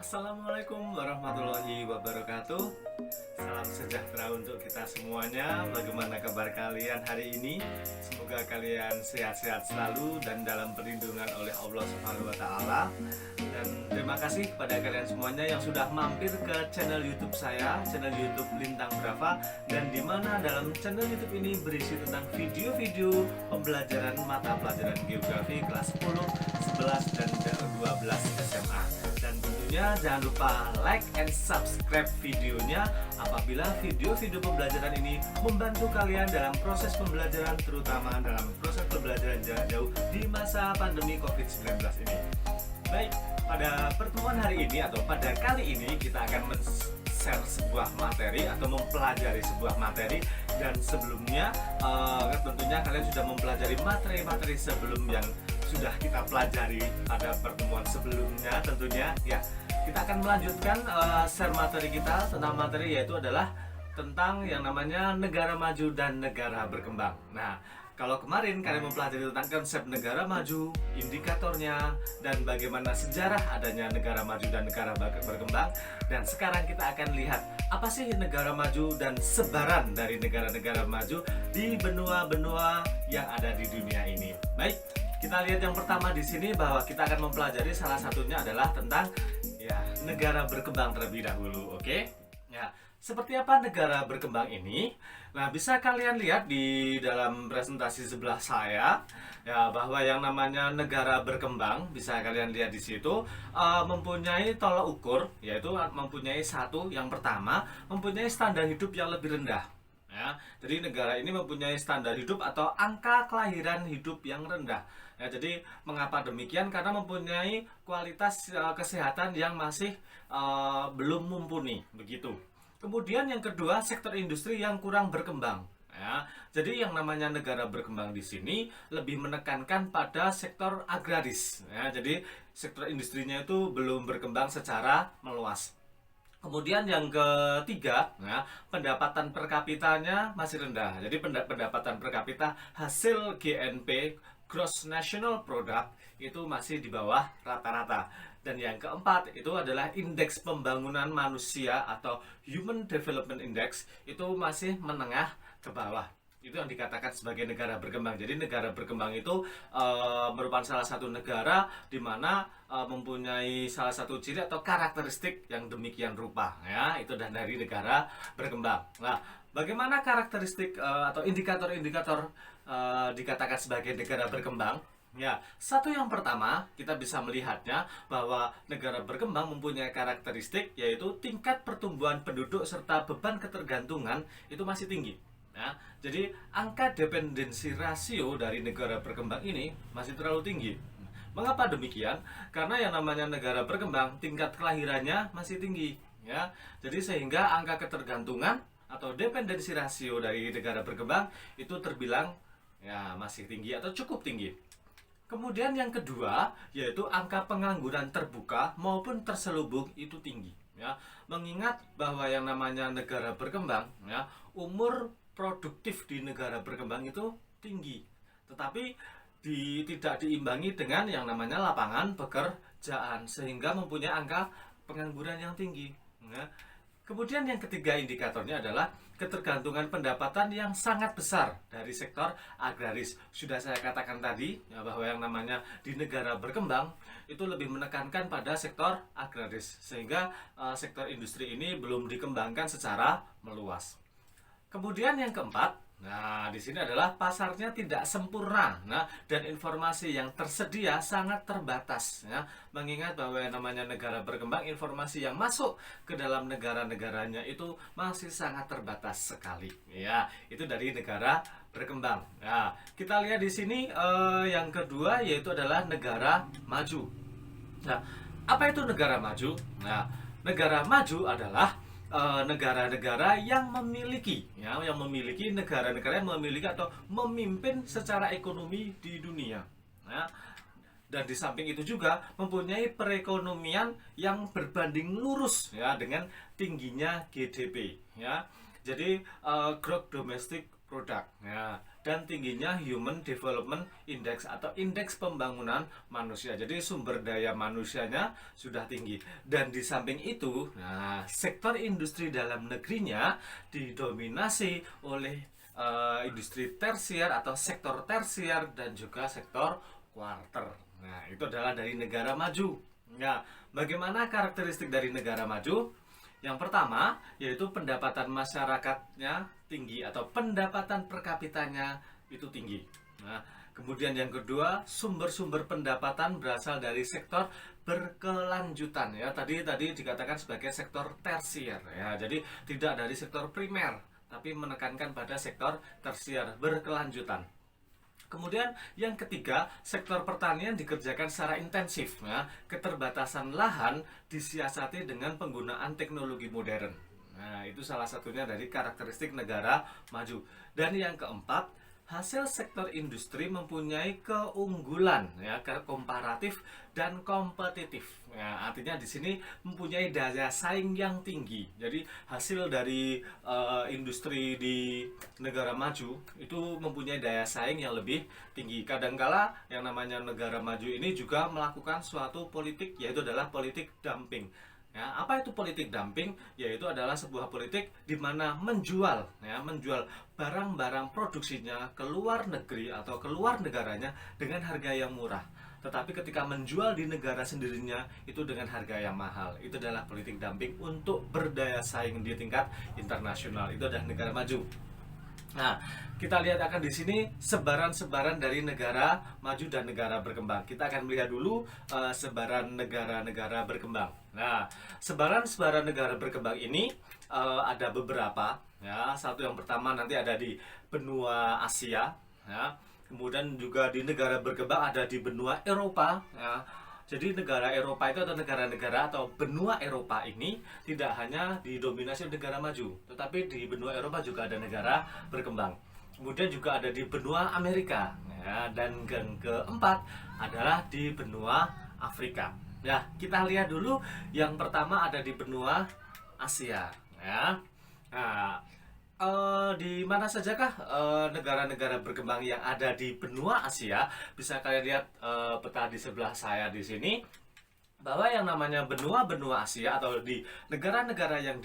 Assalamualaikum warahmatullahi wabarakatuh. Salam sejahtera untuk kita semuanya. Bagaimana kabar kalian hari ini? Semoga kalian sehat-sehat selalu dan dalam perlindungan oleh Allah Subhanahu wa taala. Dan terima kasih kepada kalian semuanya yang sudah mampir ke channel YouTube saya, channel YouTube Lintang Brava, dan di mana dalam channel YouTube ini berisi tentang video-video pembelajaran mata pelajaran geografi kelas 10, 11 dan 12 SMA. Dan tentunya jangan lupa like and subscribe videonya apabila video-video pembelajaran ini membantu kalian dalam proses pembelajaran, terutama dalam proses pembelajaran jarak jauh di masa pandemi COVID-19 ini. Baik, pada pertemuan hari ini atau pada kali ini kita akan share sebuah materi atau mempelajari sebuah materi, dan sebelumnya tentunya kalian sudah mempelajari materi-materi sebelum yang sudah kita pelajari pada pertemuan sebelumnya. Tentunya ya, kita akan melanjutkan share materi kita tentang materi, yaitu adalah tentang yang namanya negara maju dan negara berkembang. Nah, kalau kemarin kalian mempelajari tentang konsep negara maju, indikatornya, dan bagaimana sejarah adanya negara maju dan negara berkembang, dan sekarang kita akan lihat apa sih negara maju dan sebaran dari negara-negara maju di benua-benua yang ada di dunia ini. Baik, kita lihat yang pertama di sini bahwa kita akan mempelajari salah satunya adalah tentang ya negara berkembang terlebih dahulu. Oke? Ya, seperti apa negara berkembang ini? Nah, bisa kalian lihat di dalam presentasi sebelah saya ya, bahwa yang namanya negara berkembang bisa kalian lihat di situ mempunyai tolak ukur, yaitu mempunyai satu, yang pertama mempunyai standar hidup yang lebih rendah. Ya, jadi negara ini mempunyai standar hidup atau angka kelahiran hidup yang rendah. Ya, jadi mengapa demikian? Karena mempunyai kualitas kesehatan yang masih belum mumpuni, begitu. Kemudian yang kedua, sektor industri yang kurang berkembang. Ya, jadi yang namanya negara berkembang di sini lebih menekankan pada sektor agraris. Ya, jadi sektor industrinya itu belum berkembang secara meluas. Kemudian yang ketiga, ya, pendapatan per kapitanya masih rendah. Jadi pendapatan per kapita hasil GNP, Gross National Product, itu masih di bawah rata-rata. Dan yang keempat itu adalah indeks pembangunan manusia atau Human Development Index, itu masih menengah ke bawah. Itu yang dikatakan sebagai negara berkembang. Jadi negara berkembang itu merupakan salah satu negara di mana mempunyai salah satu ciri atau karakteristik yang demikian rupa. Ya, itu dan dari negara berkembang. Nah, bagaimana karakteristik atau indikator-indikator dikatakan sebagai negara berkembang? Ya, satu yang pertama kita bisa melihatnya bahwa negara berkembang mempunyai karakteristik, yaitu tingkat pertumbuhan penduduk serta beban ketergantungan itu masih tinggi. Ya, jadi angka dependensi rasio dari negara berkembang ini masih terlalu tinggi. Mengapa demikian? Karena yang namanya negara berkembang tingkat kelahirannya masih tinggi. Ya, jadi sehingga angka ketergantungan atau dependensi rasio dari negara berkembang itu terbilang ya masih tinggi atau cukup tinggi. Kemudian yang kedua, yaitu angka pengangguran terbuka maupun terselubung itu tinggi. Ya, mengingat bahwa yang namanya negara berkembang, ya, umur produktif di negara berkembang itu tinggi, tetapi tidak diimbangi dengan yang namanya lapangan pekerjaan, sehingga mempunyai angka pengangguran yang tinggi. Ya. Kemudian yang ketiga indikatornya adalah ketergantungan pendapatan yang sangat besar dari sektor agraris. Sudah saya katakan tadi ya, bahwa yang namanya di negara berkembang itu lebih menekankan pada sektor agraris, sehingga sektor industri ini belum dikembangkan secara meluas. Kemudian yang keempat, nah di sini adalah pasarnya tidak sempurna, nah dan informasi yang tersedia sangat terbatas. Ya, mengingat bahwa yang namanya negara berkembang, informasi yang masuk ke dalam negara-negaranya itu masih sangat terbatas sekali. Ya, itu dari negara berkembang. Nah, kita lihat di sini yang kedua yaitu adalah negara maju. Nah, apa itu negara maju? Nah, negara maju adalah negara-negara yang memiliki negara-negara yang memiliki atau memimpin secara ekonomi di dunia. Nah, dan di samping itu juga mempunyai perekonomian yang berbanding lurus ya dengan tingginya GDP ya. Jadi Gross Domestic produk. Ya, dan tingginya Human Development Index atau indeks pembangunan manusia. Jadi sumber daya manusianya sudah tinggi. Dan di samping itu, nah, sektor industri dalam negerinya didominasi oleh industri tersier atau sektor tersier dan juga sektor kuarter. Nah, itu adalah dari negara maju. Nah, bagaimana karakteristik dari negara maju? Yang pertama, yaitu pendapatan masyarakatnya tinggi atau pendapatan per kapitanya itu tinggi. Nah, kemudian yang kedua, sumber-sumber pendapatan berasal dari sektor berkelanjutan ya. Tadi dikatakan sebagai sektor tersier ya. Jadi tidak dari sektor primer, tapi menekankan pada sektor tersier berkelanjutan. Kemudian yang ketiga, sektor pertanian dikerjakan secara intensif ya. Keterbatasan lahan disiasati dengan penggunaan teknologi modern. Nah, itu salah satunya dari karakteristik negara maju. Dan yang keempat, hasil sektor industri mempunyai keunggulan ya, komparatif dan kompetitif. Ya, artinya di sini mempunyai daya saing yang tinggi. Jadi hasil dari industri di negara maju itu mempunyai daya saing yang lebih tinggi. Kadangkala yang namanya negara maju ini juga melakukan suatu politik, yaitu adalah politik dumping. Ya, apa itu politik dumping? Yaitu adalah sebuah politik di mana menjual barang-barang produksinya ke luar negeri atau ke luar negaranya dengan harga yang murah. Tetapi ketika menjual di negara sendirinya itu dengan harga yang mahal. Itu adalah politik dumping untuk berdaya saing di tingkat internasional. Itu adalah negara maju. Nah, kita lihat akan di sini sebaran-sebaran dari negara maju dan negara berkembang. Kita akan melihat dulu sebaran negara-negara berkembang. Nah, sebaran-sebaran negara berkembang ini ada beberapa. Ya, satu yang pertama nanti ada di benua Asia. Ya, kemudian juga di negara berkembang ada di benua Eropa. Ya. Jadi negara Eropa itu atau negara-negara atau benua Eropa ini tidak hanya didominasi negara maju, tetapi di benua Eropa juga ada negara berkembang. Kemudian juga ada di benua Amerika, ya, dan yang keempat adalah di benua Afrika. Ya, kita lihat dulu yang pertama ada di benua Asia. Ya. Nah, di mana sajakah negara-negara berkembang yang ada di benua Asia? Bisa kalian lihat peta di sebelah saya di sini, bahwa yang namanya benua-benua Asia atau di negara-negara yang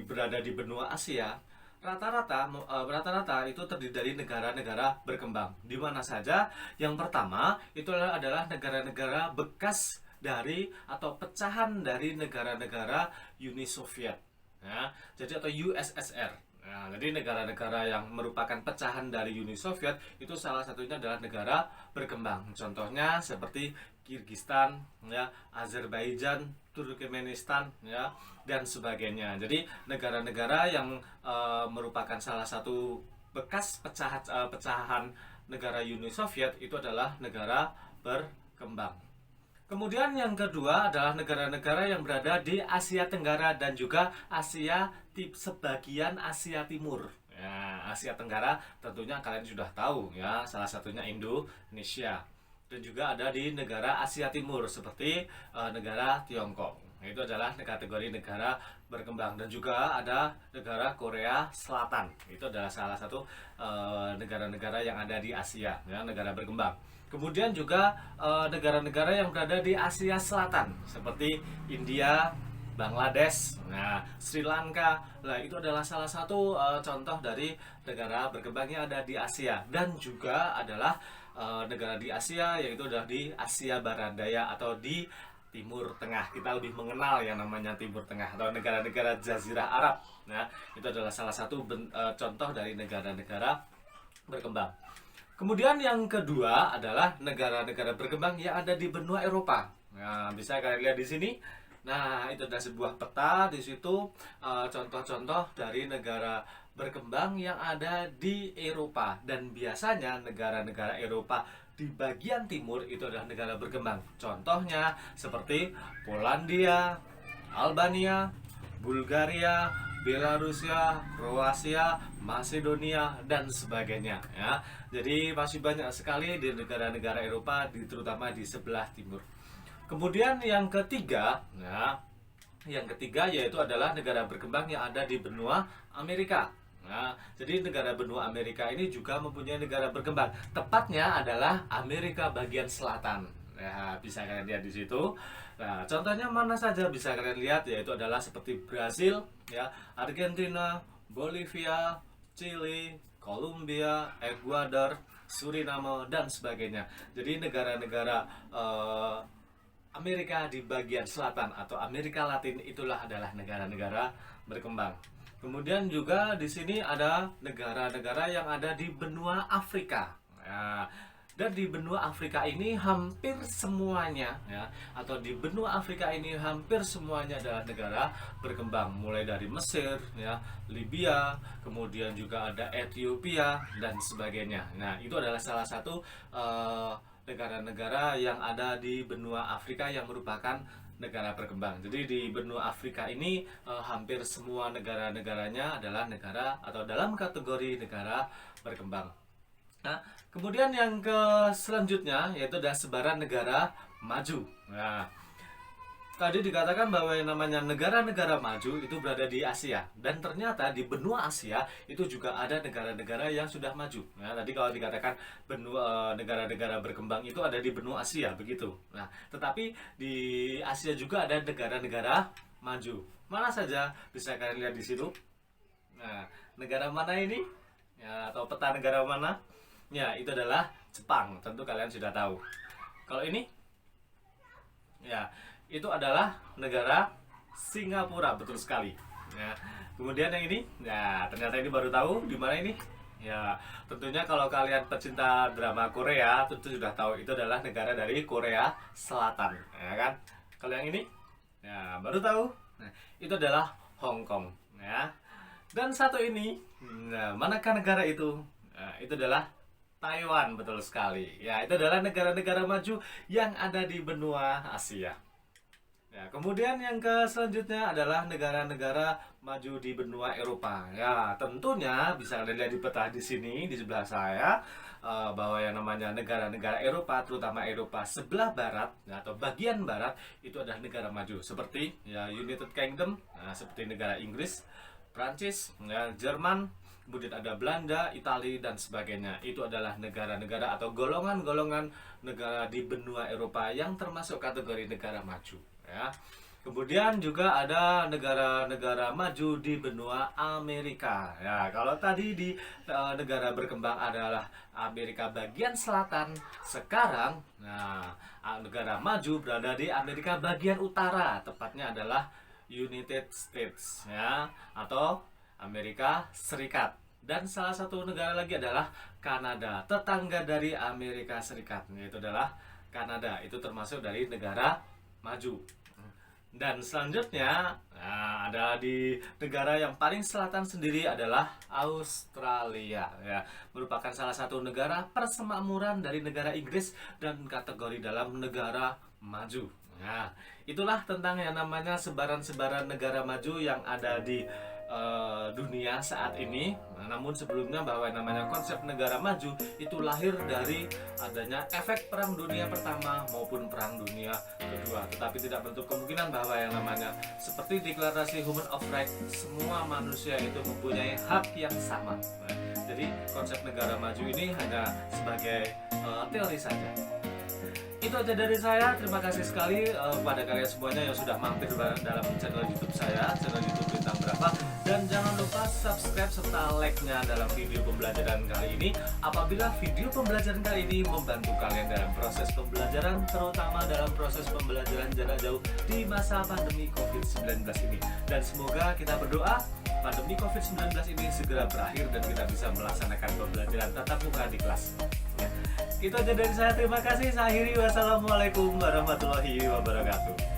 berada di benua Asia rata-rata itu terdiri dari negara-negara berkembang. Di mana saja? Yang pertama itu adalah negara-negara bekas dari atau pecahan dari negara-negara Uni Soviet. Ya, jadi atau USSR. Nah, jadi negara-negara yang merupakan pecahan dari Uni Soviet itu salah satunya adalah negara berkembang. Contohnya seperti Kirgistan, ya, Azerbaijan, Turkmenistan, ya, dan sebagainya. Jadi negara-negara yang merupakan salah satu bekas pecahan negara Uni Soviet itu adalah negara berkembang. Kemudian yang kedua adalah negara-negara yang berada di Asia Tenggara dan juga sebagian Asia Timur. Ya, Asia Tenggara tentunya kalian sudah tahu ya, salah satunya Indonesia. Dan juga ada di negara Asia Timur seperti negara Tiongkok. Itu adalah kategori negara berkembang. Dan juga ada negara Korea Selatan. Itu adalah salah satu negara-negara yang ada di Asia, ya, negara berkembang. Kemudian juga negara-negara yang berada di Asia Selatan seperti India, Bangladesh, nah, Sri Lanka. Nah, itu adalah salah satu contoh dari negara berkembang yang ada di Asia. Dan juga adalah negara di Asia, yaitu adalah di Asia Barat Daya atau di Timur Tengah. Kita lebih mengenal yang namanya Timur Tengah atau negara-negara Jazirah Arab. Nah, itu adalah salah satu contoh dari negara-negara berkembang. Kemudian yang kedua adalah negara-negara berkembang yang ada di benua Eropa. Nah, bisa kalian lihat di sini. Nah, itu ada sebuah peta di situ, contoh-contoh dari negara berkembang yang ada di Eropa. Dan biasanya negara-negara Eropa di bagian timur itu adalah negara berkembang. Contohnya seperti Polandia, Albania, Bulgaria, Belarusia, Kroasia, Macedonia, dan sebagainya, ya. Jadi masih banyak sekali di negara-negara Eropa, terutama di sebelah timur. Kemudian yang ketiga, ya, yaitu adalah negara berkembang yang ada di benua Amerika. Nah, jadi negara benua Amerika ini juga mempunyai negara berkembang. Tepatnya adalah Amerika bagian selatan. Ya, bisa kalian lihat di situ. Nah, contohnya mana saja bisa kalian lihat, yaitu adalah seperti Brasil, ya, Argentina, Bolivia, Chili, Kolombia, Ekuador, Suriname, dan sebagainya. Jadi negara-negara Amerika di bagian selatan atau Amerika Latin itulah adalah negara-negara berkembang. Kemudian juga di sini ada negara-negara yang ada di benua Afrika. Ya, dan di benua Afrika ini hampir semuanya, ya, atau di benua Afrika ini hampir semuanya adalah negara berkembang, mulai dari Mesir, ya, Libya, kemudian juga ada Ethiopia dan sebagainya. Nah, itu adalah salah satu negara-negara yang ada di benua Afrika yang merupakan negara berkembang. Jadi di benua Afrika ini hampir semua negara-negaranya adalah negara atau dalam kategori negara berkembang. Nah, kemudian yang ke selanjutnya yaitu adalah sebaran negara maju. Nah, tadi dikatakan bahwa yang namanya negara-negara maju itu berada di Asia, dan ternyata di benua Asia itu juga ada negara-negara yang sudah maju. Nah, tadi kalau dikatakan benua negara-negara berkembang itu ada di benua Asia begitu. Nah, tetapi di Asia juga ada negara-negara maju. Mana saja bisa kalian lihat di situ. Nah, negara mana ini? Ya, atau peta negara mana? Ya, itu adalah Jepang. Tentu kalian sudah tahu. Kalau ini, ya, itu adalah negara Singapura, betul sekali. Ya. Kemudian yang ini, ya ternyata ini baru tahu di mana ini. Ya, tentunya kalau kalian pecinta drama Korea, tentu sudah tahu itu adalah negara dari Korea Selatan, ya kan? Kalau yang ini, ya baru tahu. Nah, itu adalah Hong Kong, ya. Dan satu ini, nah, manakah negara itu? Nah, itu adalah Taiwan, betul sekali. Ya, itu adalah negara-negara maju yang ada di benua Asia. Ya, kemudian yang ke selanjutnya adalah negara-negara maju di benua Eropa. Ya, tentunya bisa kalian lihat di peta di sini di sebelah saya bahwa yang namanya negara-negara Eropa, terutama Eropa sebelah barat, ya, atau bagian barat itu adalah negara maju seperti ya United Kingdom, nah, seperti negara Inggris, Prancis, ya, Jerman, kemudian ada Belanda, Italia dan sebagainya. Itu adalah negara-negara atau golongan-golongan negara di benua Eropa yang termasuk kategori negara maju. Ya. Kemudian juga ada negara-negara maju di benua Amerika. Ya, kalau tadi di negara berkembang adalah Amerika bagian selatan, sekarang nah, negara maju berada di Amerika bagian utara, tepatnya adalah United States, ya, atau Amerika Serikat. Dan salah satu negara lagi adalah Kanada, tetangga dari Amerika Serikat, yaitu adalah Kanada. Itu termasuk dari negara maju. Dan selanjutnya ada di negara yang paling selatan sendiri adalah Australia, ya, merupakan salah satu negara persemakmuran dari negara Inggris dan kategori dalam negara maju. Nah, itulah tentang yang namanya sebaran-sebaran negara maju yang ada di dunia saat ini. Namun sebelumnya bahwa yang namanya konsep negara maju itu lahir dari adanya efek Perang Dunia Pertama maupun Perang Dunia Kedua. Tetapi tidak menutup kemungkinan bahwa yang namanya seperti Deklarasi Human of Rights, semua manusia itu mempunyai hak yang sama. Nah, jadi konsep negara maju ini hanya sebagai teori saja. Itu aja dari saya. Terima kasih sekali kepada kalian semuanya yang sudah mampir dalam channel YouTube saya, channel YouTube Bintang Berapa. Dan jangan lupa subscribe serta like-nya dalam video pembelajaran kali ini. Apabila video pembelajaran kali ini membantu kalian dalam proses pembelajaran, terutama dalam proses pembelajaran jarak jauh di masa pandemi COVID-19 ini. Dan semoga kita berdoa pandemi COVID-19 ini segera berakhir dan kita bisa melaksanakan pembelajaran tatap muka di kelas. Itu aja dari saya. Terima kasih. Saya akhiri. Wassalamualaikum warahmatullahi wabarakatuh.